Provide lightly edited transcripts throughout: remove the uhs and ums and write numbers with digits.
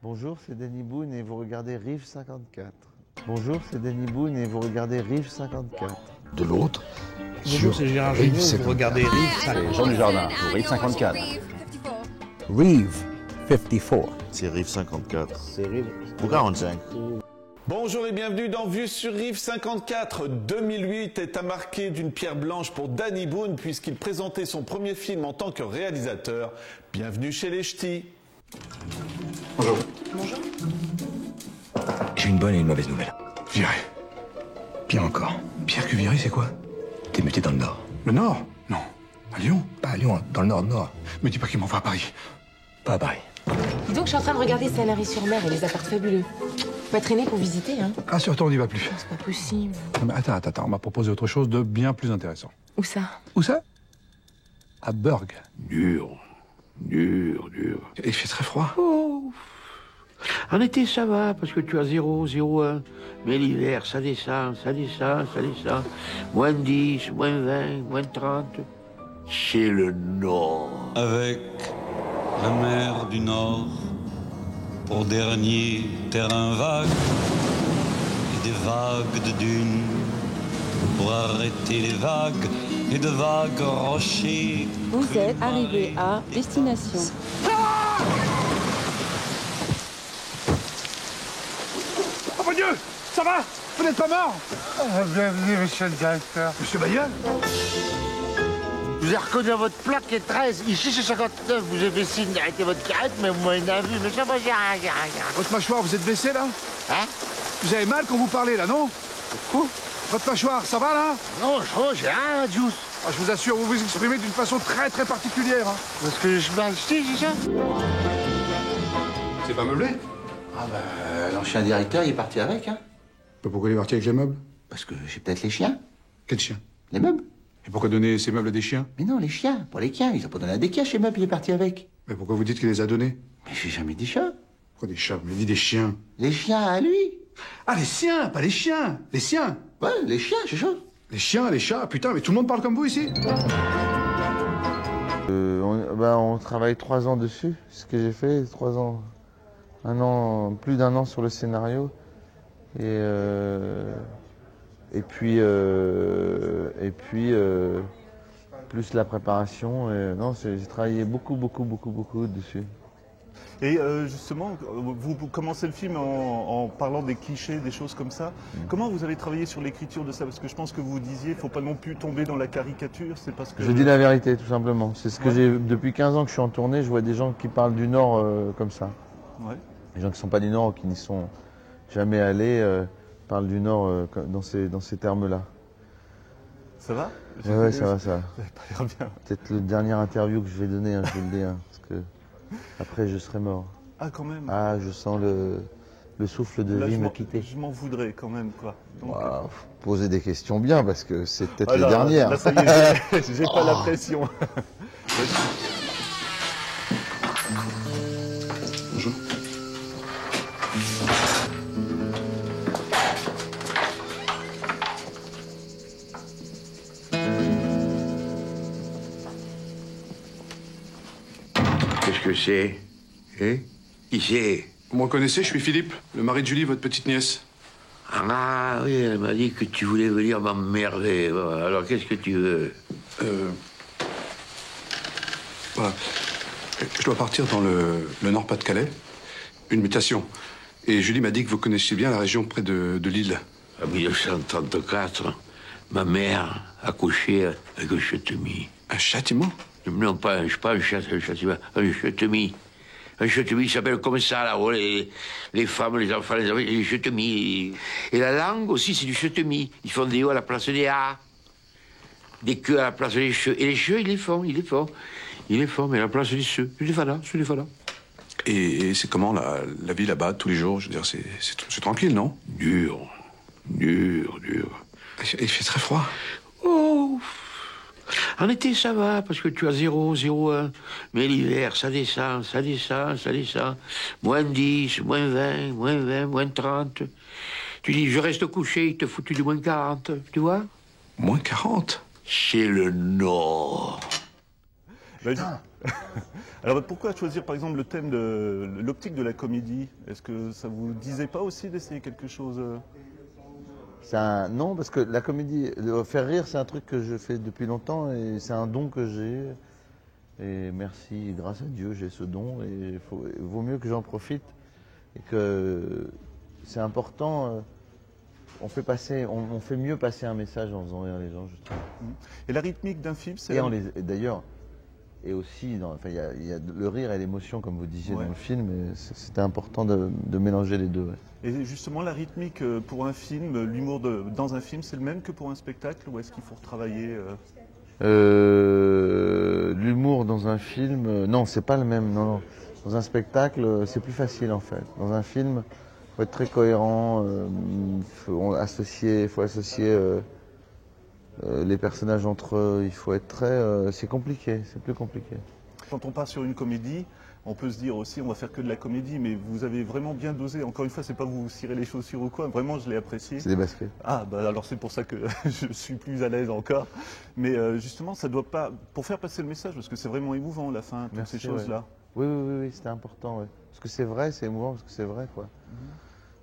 Bonjour, c'est Danny Boone et vous regardez Rive 54. Bonjour, c'est Danny Boone et vous regardez Rive 54. De l'autre, Bonjour, c'est Gérard Jugnot, vous regardez Rive 54. Jean Dujardin pour Rive 54. Rive 54. C'est Rive 54. C'est Rive Ou 45. Bonjour et bienvenue dans Vue sur Rive 54. 2008 est à marquer d'une pierre blanche pour Danny Boone puisqu'il présentait son premier film en tant que réalisateur. Bienvenue chez les Ch'tis. Bonjour. Bonjour. J'ai une bonne et une mauvaise nouvelle. Viré. Pire encore. Pire que viré, c'est quoi? T'es muté dans le Nord. Le Nord? Non. À Lyon? Pas à Lyon, dans le Nord. Me dis pas qu'il m'envoie à Paris. Pas à Paris. Dis donc, je suis en train de regarder Sanary-sur-Mer et les apparts fabuleux. Faut pas traîner pour visiter, hein. Rassure-toi, on n'y va plus. C'est pas possible. Non, mais attends, on m'a proposé autre chose de bien plus intéressant. Où ça? Où ça? À Burg. Dur. Et il fait très froid. Oh. En été, ça va, parce que tu as 0, 0,1. Mais l'hiver, ça descend. Moins 10, moins 20, moins 30. C'est le Nord. Avec la mer du Nord pour dernier terrain vague et des vagues de dunes pour arrêter les vagues et de vagues rochers. Vous êtes arrivé à destination. Oh mon Dieu! Ça va? Vous n'êtes pas mort? Bienvenue, monsieur le directeur. Monsieur Bayeul? Je vous ai reconnu à votre plaque qui est 13. Ici, c'est 59. Vous avez fait signe d'arrêter votre carrette, mais vous m'avez rien vu. Mais ça va, j'ai rien. Votre mâchoire, vous êtes blessé là? Hein? Vous avez mal quand vous parlez là, non? Quoi? Votre mâchoire, ça va là? Non, j'ai rien, Juice. Ah, je vous assure, vous vous exprimez d'une façon très très particulière. Hein. Parce que je m'ai acheté, c'est ça? C'est pas meublé? Ah bah, l'ancien directeur, il est parti avec, hein. Pourquoi il est parti avec les meubles? Parce que j'ai peut-être les chiens. Quel chien? Les meubles. Et pourquoi donner ces meubles à des chiens? Mais non, les chiens, pour les chiens. Ils ont pas donné à des chiens, les meubles, il est parti avec. Mais pourquoi vous dites qu'il les a donnés? Mais j'ai jamais dit chats. Pourquoi des chats? Mais dit des chiens. Les chiens à lui. Ah, les siens, pas les chiens. Les siens. Ouais, les chiens, c'est chaud. Les chiens, les chats, putain, mais tout le monde parle comme vous ici? On travaille 3 ans dessus, c'est ce que j'ai fait, 3 ans. Plus d'1 an sur le scénario. Et puis plus la préparation. J'ai travaillé beaucoup dessus. Et justement, vous commencez le film en parlant des clichés, des choses comme ça. Comment vous avez travaillé sur l'écriture de ça? Parce que je pense que vous disiez, il ne faut pas non plus tomber dans la caricature. C'est parce que Je dis la vérité, tout simplement. C'est ce que j'ai depuis 15 ans que je suis en tournée. Je vois des gens qui parlent du Nord comme ça. Ouais. Les gens qui ne sont pas du Nord, qui n'y sont jamais allés, parlent du Nord dans ces termes-là. Ça va? Ouais, ça va. Vous n'avez pas l'air bien. Peut-être le dernier interview que je vais donner, je vais le dire, parce que après je serai mort. Ah, quand même. Ah, je sens le souffle de Là, vie me quitter. Je m'en voudrais quand même, quoi. Donc, Faut poser des questions bien, parce que c'est peut-être les là, dernières. Là, ça y est, j'ai pas la pression. Bonjour. Qu'est-ce que c'est? Hein? Qui c'est? Vous me reconnaissez, je suis Philippe, le mari de Julie, votre petite nièce. Ah oui, elle m'a dit que tu voulais venir m'emmerder. Bon, alors, qu'est-ce que tu veux? Voilà. Je dois partir dans le Nord-Pas-de-Calais. Une mutation. Et Julie m'a dit que vous connaissiez bien la région près de Lille. En 1934, ma mère a couché avec un châtemi. Un châtiment? Non, pas un châtiment, un châtemi. Un châtemi s'appelle comme ça, là-haut, les femmes, les enfants, les châtemis. Et la langue aussi, c'est du châtemi. Ils font des O à la place des A, des queues à la place des cheux. Et les cheux, ils les font, mais à la place des ceux. Je les fais là. Et c'est comment la vie là-bas, tous les jours? Je veux dire, c'est tranquille, non? Dur. Il fait très froid. Oh! En été, ça va, parce que tu as 0, 0,1. Mais l'hiver, ça descend. Moins 10, moins 20, moins 30. Tu dis, je reste couché, il te foutu du moins 40, tu vois? Moins 40? C'est le Nord. Alors pourquoi choisir par exemple le thème de l'optique de la comédie? Est-ce que ça vous disait pas aussi d'essayer quelque chose Non, parce que la comédie, faire rire, c'est un truc que je fais depuis longtemps et c'est un don que j'ai. Et merci, grâce à Dieu, j'ai ce don et il vaut mieux que j'en profite et que c'est important. On fait mieux passer un message en faisant rire les gens, je trouve. Et la rythmique d'un film, c'est... Et d'ailleurs, et aussi, il y a le rire et l'émotion, comme vous disiez dans le film, et c'était important de mélanger les deux. Ouais. Et justement, la rythmique pour un film, l'humour dans un film, c'est le même que pour un spectacle, ou est-ce qu'il faut retravailler L'humour dans un film, non, c'est pas le même. Non. Dans un spectacle, c'est plus facile en fait. Dans un film, il faut être très cohérent, faut associer les personnages entre eux, il faut être très... c'est compliqué, c'est plus compliqué. Quand on part sur une comédie, on peut se dire aussi on va faire que de la comédie, mais vous avez vraiment bien dosé. Encore une fois, c'est pas vous cirer les chaussures ou quoi, vraiment je l'ai apprécié. C'est des baskets. Ah, bah alors c'est pour ça que je suis plus à l'aise encore. Mais justement, ça doit pas... Pour faire passer le message, parce que c'est vraiment émouvant la fin, toutes ces choses-là. Ouais. Oui, c'était important. Ouais. Parce que c'est vrai, c'est émouvant, parce que c'est vrai, quoi.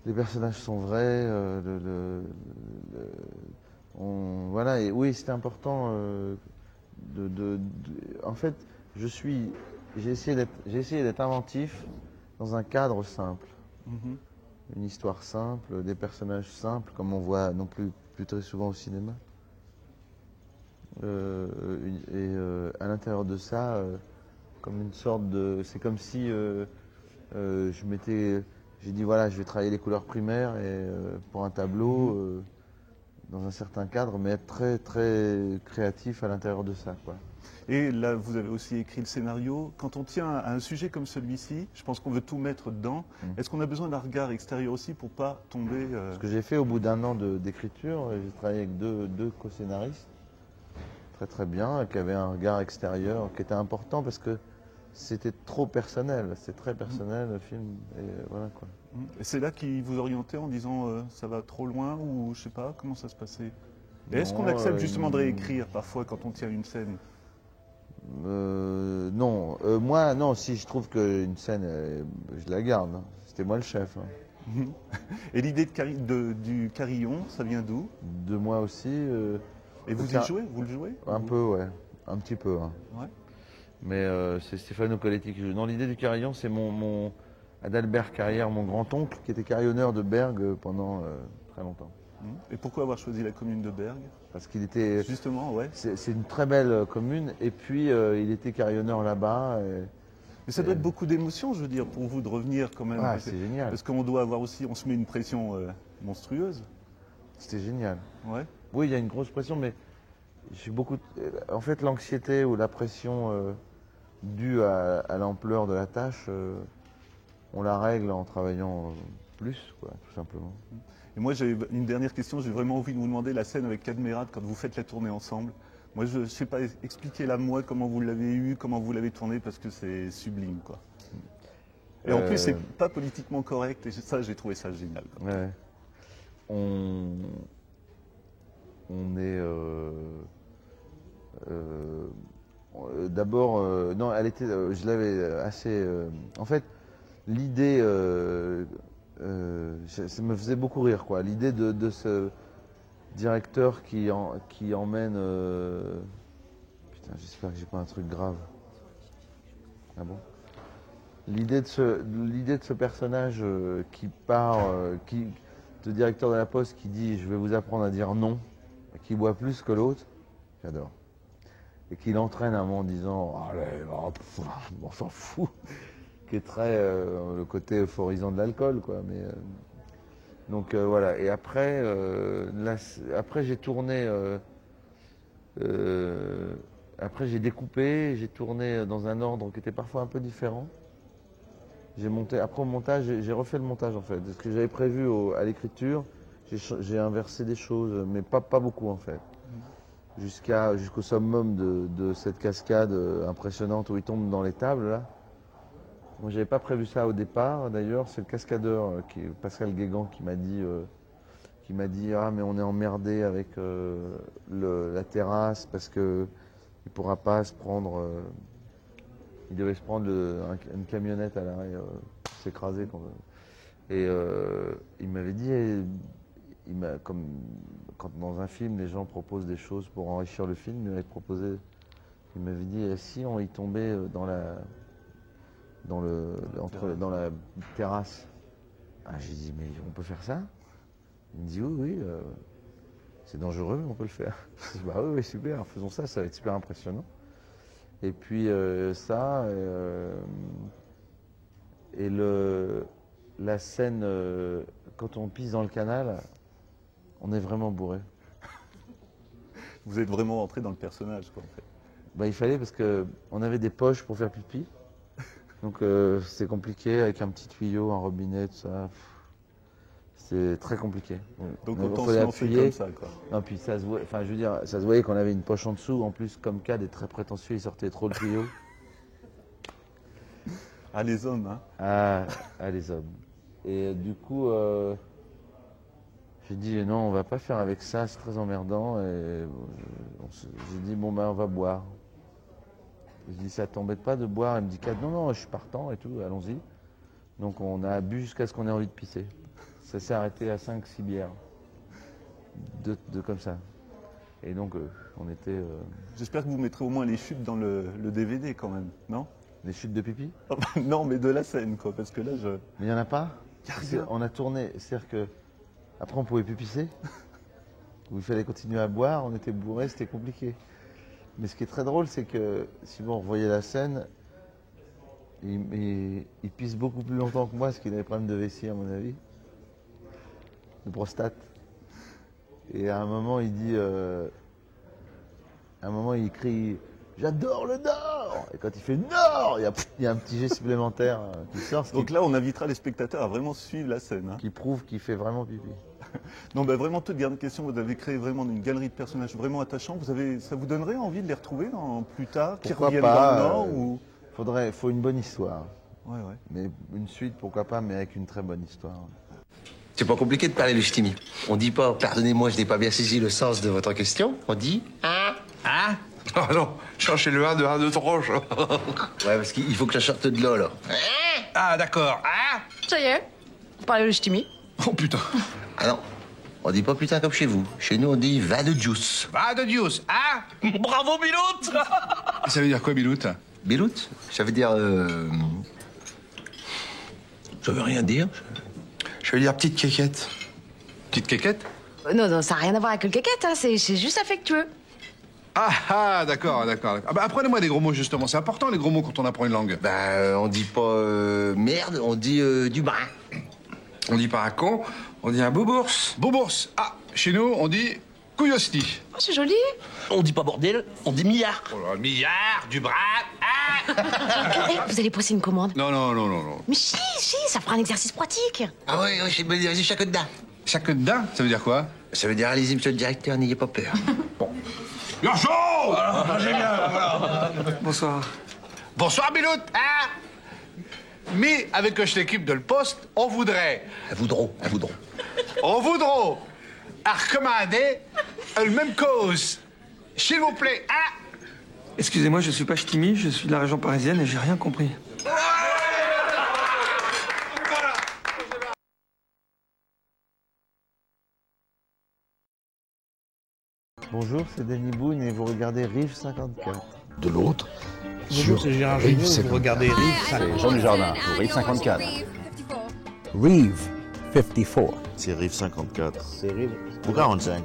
Les personnages sont vrais, voilà, et oui, c'était important en fait, j'ai essayé d'être inventif dans un cadre simple. Une histoire simple, des personnages simples, comme on voit non plus très souvent au cinéma. À l'intérieur de ça, comme une sorte de... C'est comme si j'ai dit voilà, je vais travailler les couleurs primaires pour un tableau dans un certain cadre, mais être très très créatif à l'intérieur de ça, quoi. Et là, vous avez aussi écrit le scénario. Quand on tient à un sujet comme celui-ci, je pense qu'on veut tout mettre dedans. Est-ce qu'on a besoin d'un regard extérieur aussi pour pas tomber Ce que j'ai fait au bout d'un an d'écriture, j'ai travaillé avec deux co-scénaristes, très très bien, qui avaient un regard extérieur qui était important parce que c'était trop personnel, c'est très personnel le film, et voilà quoi. Et c'est là qu'ils vous orientaient en disant ça va trop loin ou je sais pas, comment ça se passait? Et est-ce qu'on accepte justement de réécrire parfois quand on tient une scène? Non, moi non, si je trouve qu'une scène, je la garde, hein. C'était moi le chef. Hein. Et l'idée du carillon, ça vient d'où? De moi aussi. Et vous y jouez? Vous le jouez? Un peu, ouais, un petit peu. Hein. Ouais. Mais c'est Stefano Coletti qui joue. Non, l'idée du carillon, c'est mon Adalbert Carrière, mon grand-oncle, qui était carillonneur de Bergue pendant très longtemps. Et pourquoi avoir choisi la commune de Bergue? Parce qu'il était... Justement, ouais. C'est une très belle commune, et puis il était carillonneur là-bas. Mais ça doit être beaucoup d'émotions, je veux dire, pour vous de revenir quand même. Ah, c'est génial. Parce qu'on doit avoir aussi, on se met une pression monstrueuse. C'était génial. Ouais. Oui, il y a une grosse pression, mais j'ai beaucoup... En fait, l'anxiété ou la pression due à l'ampleur de la tâche, on la règle en travaillant plus, quoi, tout simplement. Et moi, j'ai une dernière question. J'ai vraiment envie de vous demander la scène avec Cadmerade quand vous faites la tournée ensemble. Moi, je ne sais pas, expliquez-la moi comment vous l'avez eu, comment vous l'avez tournée, parce que c'est sublime, quoi. Et en plus, c'est pas politiquement correct, et ça, j'ai trouvé ça génial. Quoi. Ouais. On est... D'abord, non, elle était... je l'avais assez... en fait, l'idée... ça me faisait beaucoup rire, quoi. L'idée de ce directeur qui emmène... Putain, j'espère que j'ai pas un truc grave. Ah bon? L'idée de ce personnage qui part, le directeur de la Poste qui dit « je vais vous apprendre à dire non », qui boit plus que l'autre, j'adore. Et qui l'entraîne à un moment en disant « allez, on s'en fout », qui est très le côté euphorisant de l'alcool, quoi. Mais, donc voilà, et après, après j'ai tourné, après j'ai découpé, j'ai tourné dans un ordre qui était parfois un peu différent. J'ai monté, après au montage, j'ai refait le montage en fait. Ce que j'avais prévu à l'écriture, j'ai inversé des choses, mais pas beaucoup en fait. Jusqu'au summum de cette cascade impressionnante où il tombe dans les tables là. Moi j'avais pas prévu ça au départ, d'ailleurs c'est le cascadeur, Pascal Guégan, qui m'a dit ah mais on est emmerdé avec la terrasse parce que il pourra pas se prendre il devait se prendre une camionnette à l'arrêt, s'écraser. Et il m'avait dit, comme quand dans un film, les gens proposent des choses pour enrichir le film, il m'avait dit, si il tombait dans la terrasse. Ah, j'ai dit, mais on peut faire ça? Il me dit, oui, c'est dangereux, mais on peut le faire. Je dis, bah oui, super, faisons ça, ça va être super impressionnant. Et puis ça, et la scène, quand on pisse dans le canal, on est vraiment bourré. Vous êtes vraiment rentré dans le personnage, quoi, en fait. Bah, il fallait parce qu'on avait des poches pour faire pipi. Donc c'est compliqué avec un petit tuyau, un robinet, tout ça. C'est très compliqué. Donc autant se lancer comme ça, quoi. Non, puis ça se voyait, enfin, je veux dire, ça se voyait qu'on avait une poche en dessous. En plus, comme Cad est très prétentieux, il sortait trop le tuyau. Ah, les hommes, hein. Ah, les hommes. Et du coup, j'ai dit non, on va pas faire avec ça, c'est très emmerdant. Et j'ai dit bon ben on va boire. Je dis ça t'embête pas de boire? Il me dit Cad, non, je suis partant et tout, allons-y. Donc on a bu jusqu'à ce qu'on ait envie de pisser. Ça s'est arrêté à 5-6 bières. De comme ça. Et donc on était... J'espère que vous mettrez au moins les chutes dans le DVD quand même, non? Les chutes de pipi? Non, mais de la scène, quoi, parce que là je... Mais il n'y en a pas? On a tourné, c'est-à-dire que après on pouvait plus pisser. Il fallait continuer à boire, on était bourrés, c'était compliqué. Mais ce qui est très drôle, c'est que si vous revoyez la scène, il pisse beaucoup plus longtemps que moi, parce qu'il avait des problèmes de vessie, à mon avis, de prostate. Et à un moment, il dit, il crie « J'adore le Nord !» Et quand il fait « Nord !» il y a un petit jet supplémentaire qui sort. Donc là, on invitera les spectateurs à vraiment suivre la scène. Hein. Qui prouve qu'il fait vraiment pipi. Non, ben vraiment, toute dernière question, vous avez créé vraiment une galerie de personnages vraiment attachants. Ça vous donnerait envie de les retrouver plus tard, qui reviennent dans le Nord ou... Faut une bonne histoire. Ouais. Mais une suite, pourquoi pas, mais avec une très bonne histoire. C'est pas compliqué de parler le ch'timi. On dit pas, pardonnez-moi, je n'ai pas bien saisi le sens de votre question. On dit ah. Ah? Oh non, cherchez le 1 de 1 de tronche. Ouais, parce qu'il faut que ça sorte de là, là. Ah, d'accord. Ah? Ça y est, vous parlez le ch'timi. Oh putain. Ah non, on dit pas putain comme chez vous. Chez nous, on dit va de juice. Va de juice, ah? Bravo, Bilout. Ça veut dire quoi, Bilout? Bilout, ça veut dire... Ça veut rien dire. Je veux dire petite quéquette. Petite quéquette? Non, ça n'a rien à voir avec le caquette, hein, c'est juste affectueux. Ah, d'accord. Ah, bah, apprenez-moi des gros mots, justement. C'est important, les gros mots, quand on apprend une langue. Bah, on dit pas merde, on dit du brin. On dit pas un con, on dit un boubours. Boubours. Ah, chez nous, on dit couillosti. Oh, c'est joli. On dit pas bordel, on dit milliard. Oh là, milliard, du bras. Ah. Vous allez passer une commande? Non. Mais si, ça fera un exercice pratique. Ah oui, j'ai bien dit chaque dedans. Chaque dedans, ça veut dire quoi? Ça veut dire, allez-y, monsieur le directeur, n'ayez pas peur. Bon. Bien chaud. Génial, voilà. Bonsoir. Bonsoir, Bilout. Ah. Mais avec l'équipe de le poste, on voudrait... Un voudron. On voudrait à recommander la même cause. S'il vous plaît, ah. Excusez-moi, je suis pas ch'timi, je suis de la région parisienne et j'ai rien compris. Bonjour, c'est Danny Boone et vous regardez Rive 54. De l'autre, Bonjour, c'est Gérard Jugnot, vous regardez Rive 54. C'est Jean Dujardin pour Rive 54. Rive 54. C'est Rive 54. C'est Rive 45.